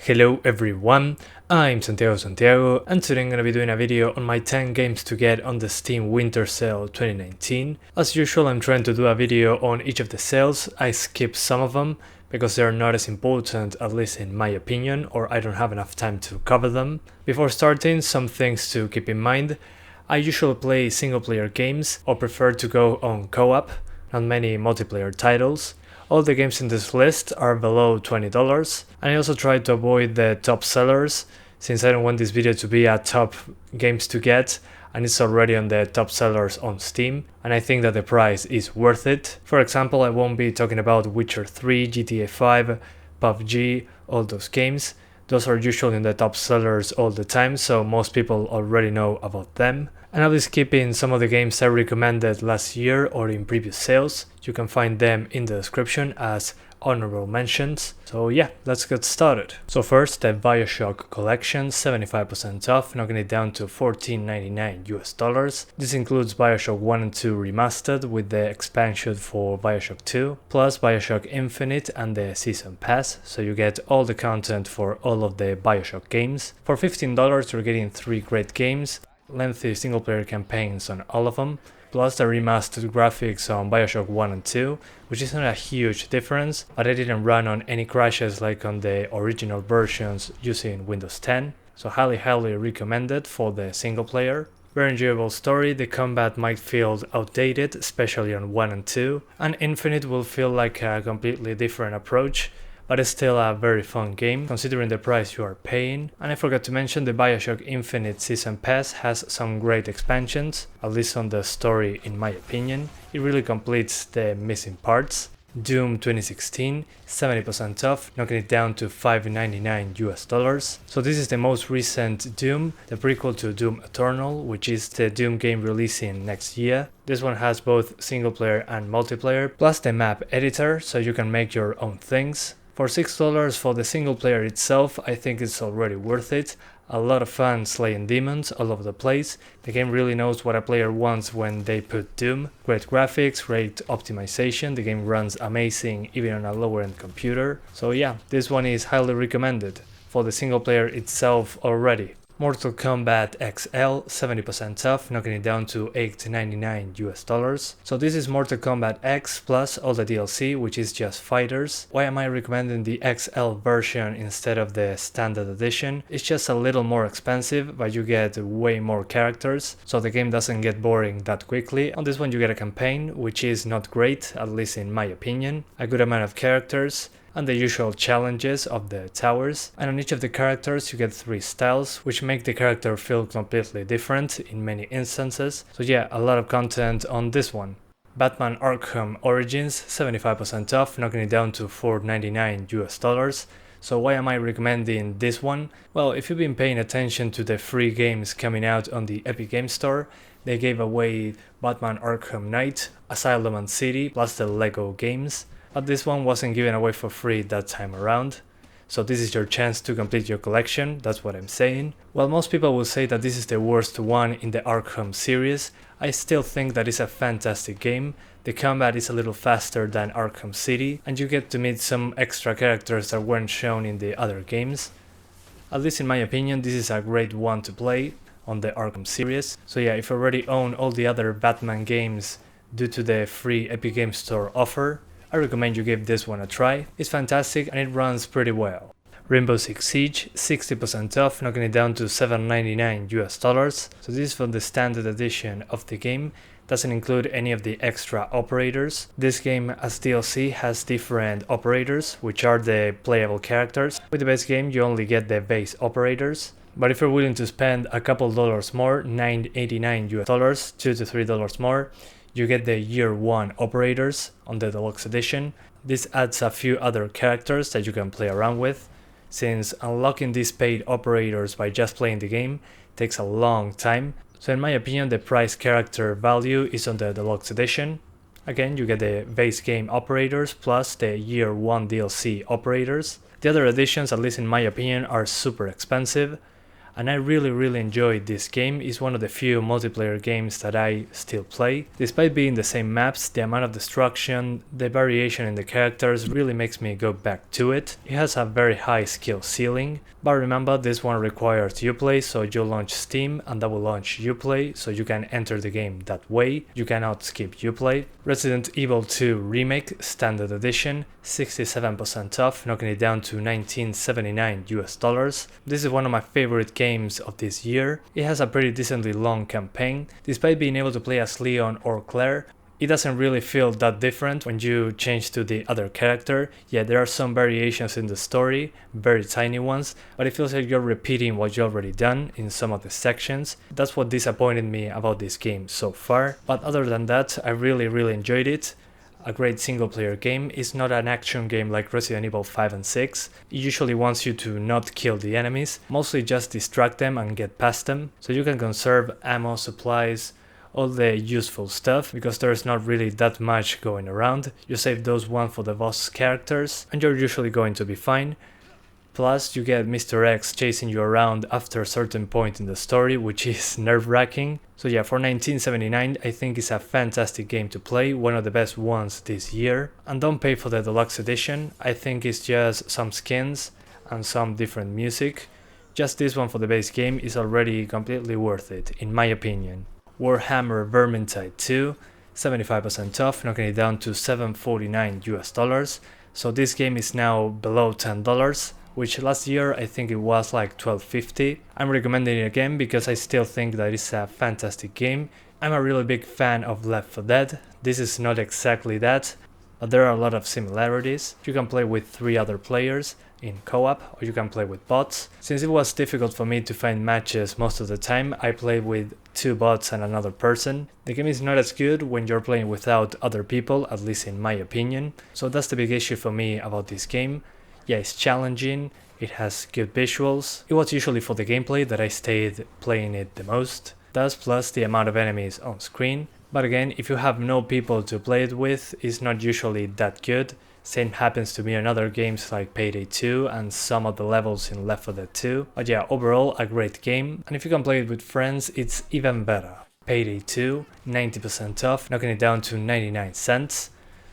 Hello everyone, I'm Santiago, and today I'm gonna be doing a video on my 10 games to get on the Steam Winter Sale 2019. As usual, I'm trying to do a video on each of the sales. I skipped some of them because they're not as important, at least in my opinion, or I don't have enough time to cover them. Before starting, some things to keep in mind. I usually play single player games or prefer to go on co-op, not many multiplayer titles. All the games in this list are below $20, and I also try to avoid the top sellers since I don't want this video to be a top games to get and it's already on the top sellers on Steam, and I think that the price is worth it. For example, I won't be talking about Witcher 3, GTA 5, PUBG, all those games. Those are usually in the top sellers all the time, so most people already know about them. And I'll be skipping some of the games I recommended last year or in previous sales. You can find them in the description as honorable mentions. So yeah, let's get started. So first, the Bioshock Collection, 75% off, knocking it down to $14.99 This includes Bioshock 1 and 2 remastered with the expansion for Bioshock 2, plus Bioshock Infinite and the Season Pass, so you get all the content for all of the Bioshock games. For $15 you're getting 3 great games, lengthy single-player campaigns on all of them, plus the remastered graphics on Bioshock 1 and 2, which isn't a huge difference, but it didn't run on any crashes like on the original versions using Windows 10, so highly recommended for the single player. Very enjoyable story. The combat might feel outdated, especially on 1 and 2, and Infinite will feel like a completely different approach, but it's still a very fun game considering the price you are paying. And I forgot to mention the Bioshock Infinite Season Pass has some great expansions, at least on the story in my opinion. It really completes the missing parts. Doom 2016, 70% off, knocking it down to $5.99 So this is the most recent Doom, the prequel to Doom Eternal, which is the Doom game releasing next year. This one has both single player and multiplayer, plus the map editor, so you can make your own things. For $6 for the single player itself, I think it's already worth it. A lot of fun slaying demons all over the place. The game really knows what a player wants when they put Doom. Great graphics, great optimization, the game runs amazing even on a lower end computer. So yeah, this one is highly recommended for the single player itself already. Mortal Kombat XL, 70% off, knocking it down to $8.99 So this is Mortal Kombat X plus all the DLC, which is just fighters. Why am I recommending the XL version instead of the standard edition? It's just a little more expensive, but you get way more characters, so the game doesn't get boring that quickly. On this one you get a campaign, which is not great, at least in my opinion. A good amount of characters, and the usual challenges of the towers, and on each of the characters you get 3 styles, which make the character feel completely different in many instances. So yeah, a lot of content on this one. Batman Arkham Origins, 75% off, knocking it down to $4.99 So why am I recommending this one? Well, if you've been paying attention to the free games coming out on the Epic Games Store, they gave away Batman Arkham Knight, Asylum and City, plus the Lego games. But this one wasn't given away for free that time around, so this is your chance to complete your collection, that's what I'm saying. While most people will say that this is the worst one in the Arkham series, I still think that it's a fantastic game. The combat is a little faster than Arkham City, and you get to meet some extra characters that weren't shown in the other games. At least in my opinion, this is a great one to play on the Arkham series. So yeah, if you already own all the other Batman games due to the free Epic Games Store offer, I recommend you give this one a try. It's fantastic and it runs pretty well. Rainbow Six Siege, 60% off, knocking it down to $7.99 So this is for the standard edition of the game. Doesn't include any of the extra operators. This game as DLC has different operators, which are the playable characters. With the base game you only get the base operators. But if you're willing to spend a couple dollars more, $9.89 $2 to $3 more, you get the Year 1 operators on the deluxe edition. This adds a few other characters that you can play around with, since unlocking these paid operators by just playing the game takes a long time. So in my opinion, the price character value is on the deluxe edition. Again, you get the base game operators plus the Year 1 DLC operators. The other editions, at least in my opinion, are super expensive. and I really enjoyed this game. It's one of the few multiplayer games that I still play. Despite being the same maps, the amount of destruction, the variation in the characters really makes me go back to it. It has a very high skill ceiling, but remember this one requires Uplay, so you launch Steam and that will launch Uplay, so you can enter the game that way. You cannot skip Uplay. Resident Evil 2 Remake Standard Edition, 67% off, knocking it down to $19.79 US. This is one of my favorite games of this year. It has a pretty decently long campaign. Despite being able to play as Leon or Claire, it doesn't really feel that different when you change to the other character. Yeah, there are some variations in the story, very tiny ones, but it feels like you're repeating what you already done in some of the sections. That's what disappointed me about this game so far, but other than that, I really enjoyed it. A great single player game. Is not an action game like Resident Evil 5 and 6. It usually wants you to not kill the enemies, mostly just distract them and get past them, so you can conserve ammo, supplies, all the useful stuff, because there's not really that much going around. You save those one for the boss characters and you're usually going to be fine. Plus you get Mr. X chasing you around after a certain point in the story, which is nerve-wracking. So yeah, for $19.79 I think it's a fantastic game to play, one of the best ones this year. And don't pay for the deluxe edition, I think it's just some skins and some different music. Just this one for the base game is already completely worth it, in my opinion. Warhammer Vermintide 2, 75% off, knocking it down to $7.49 US. So this game is now below $10, which last year I think it was like $12.50. I'm recommending it again because I still think that it's a fantastic game. I'm a really big fan of Left 4 Dead. This is not exactly that, but there are a lot of similarities. You can play with 3 other players in co-op, or you can play with bots. Since it was difficult for me to find matches most of the time, I played with 2 bots and another person. The game is not as good when you're playing without other people, at least in my opinion. So that's the big issue for me about this game. Yeah, it's challenging, it has good visuals. It was usually for the gameplay that I stayed playing it the most. Thus, plus the amount of enemies on screen. But again, if you have no people to play it with, it's not usually that good. Same happens to me on other games like Payday 2 and some of the levels in Left 4 Dead 2. But yeah, overall a great game, and if you can play it with friends, it's even better. Payday 2, 90% off, knocking it down to 99 cents.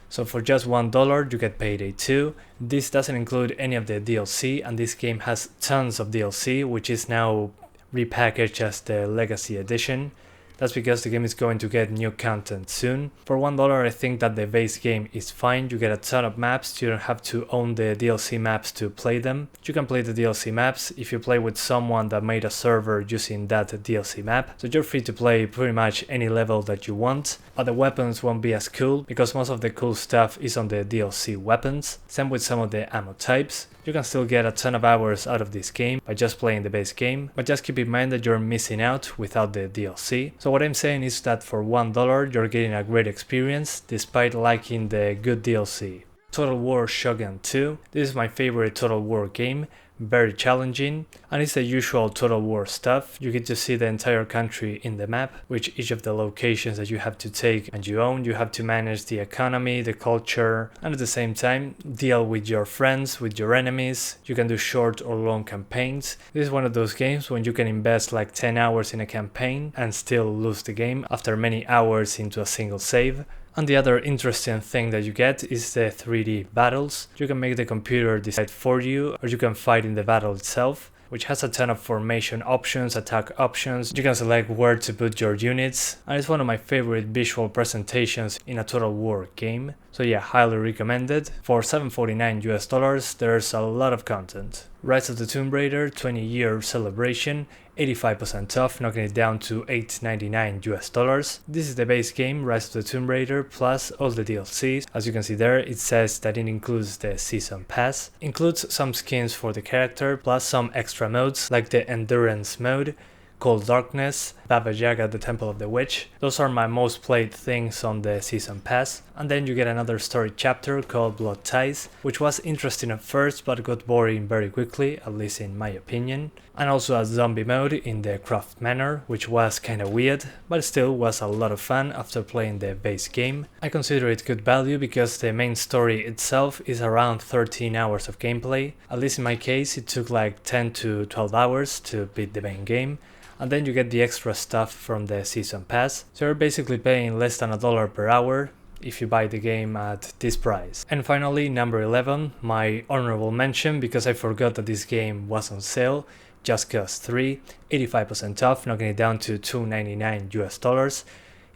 So for just $1 you get Payday 2. This doesn't include any of the DLC, and this game has tons of DLC, which is now repackaged as the Legacy Edition. That's because the game is going to get new content soon. For $1 I think that the base game is fine. You get a ton of maps, you don't have to own the DLC maps to play them. You can play the DLC maps if you play with someone that made a server using that DLC map. So you're free to play pretty much any level that you want. But the weapons won't be as cool, because most of the cool stuff is on the DLC weapons. Same with some of the ammo types. You can still get a ton of hours out of this game by just playing the base game, but just keep in mind that you're missing out without the DLC. So what I'm saying is that for $1 you're getting a great experience despite lacking the good DLC. Total War Shogun 2. This is my favorite Total War game. Very challenging, and it's the usual Total War stuff. You get to see the entire country in the map, which each of the locations that you have to take and you own. You have to manage the economy, the culture, and at the same time deal with your friends, with your enemies. You can do short or long campaigns. This is one of those games when you can invest like 10 hours in a campaign and still lose the game after many hours into a single save. And the other interesting thing that you get is the 3D battles. You can make the computer decide for you, or you can fight in the battle itself, which has a ton of formation options, attack options. You can select where to put your units, and it's one of my favorite visual presentations in a Total War game. So yeah, highly recommended. For $7.49 US, there's a lot of content. Rise of the Tomb Raider 20-year celebration, 85% off, knocking it down to $8.99 US. This is the base game, Rise of the Tomb Raider, plus all the DLCs. As you can see there, it says that it includes the Season Pass, includes some skins for the character, plus some extra modes like the Endurance mode, Cold Darkness, Baba Yaga the Temple of the Witch. Those are my most played things on the Season Pass. And then you get another story chapter called Blood Ties, which was interesting at first but got boring very quickly, at least in my opinion. And also a zombie mode in the craft manor, which was kinda weird, but still was a lot of fun after playing the base game. I consider it good value because the main story itself is around 13 hours of gameplay. At least in my case it took like 10 to 12 hours to beat the main game. And then you get the extra stuff from the season pass, so you're basically paying less than $1 per hour if you buy the game at this price. And finally, number 11, my honorable mention, because I forgot that this game was on sale, Just Cause 3, 85% off, knocking it down to $2.99 US.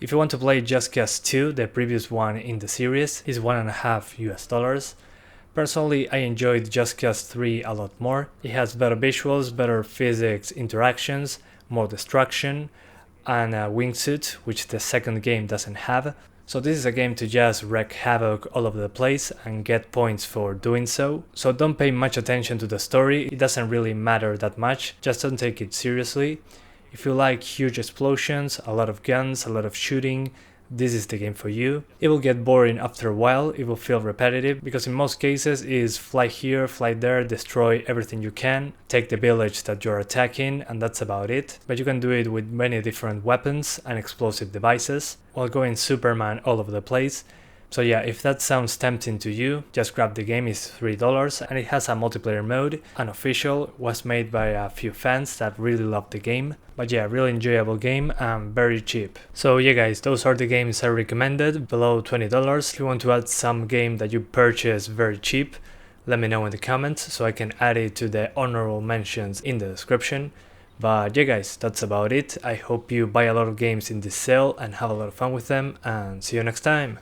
If you want to play Just Cause 2, the previous one in the series, is $1.50 US. Personally, I enjoyed Just Cause 3 a lot more. It has better visuals, better physics interactions, more destruction, and a wingsuit, which the second game doesn't have. So this is a game to just wreak havoc all over the place and get points for doing so. So don't pay much attention to the story, it doesn't really matter that much, just don't take it seriously. If you like huge explosions, a lot of guns, a lot of shooting, this is the game for you. It will get boring after a while, it will feel repetitive, because in most cases it is fly here, fly there, destroy everything you can, take the village that you're attacking, and that's about it. But you can do it with many different weapons and explosive devices, while going Superman all over the place. So yeah, if that sounds tempting to you, just grab the game, it's $3 and it has a multiplayer mode, unofficial, was made by a few fans that really love the game. But yeah, really enjoyable game and very cheap. So yeah guys, those are the games I recommended, below $20. If you want to add some game that you purchase very cheap, let me know in the comments so I can add it to the honorable mentions in the description. But yeah guys, that's about it. I hope you buy a lot of games in this sale and have a lot of fun with them, and see you next time.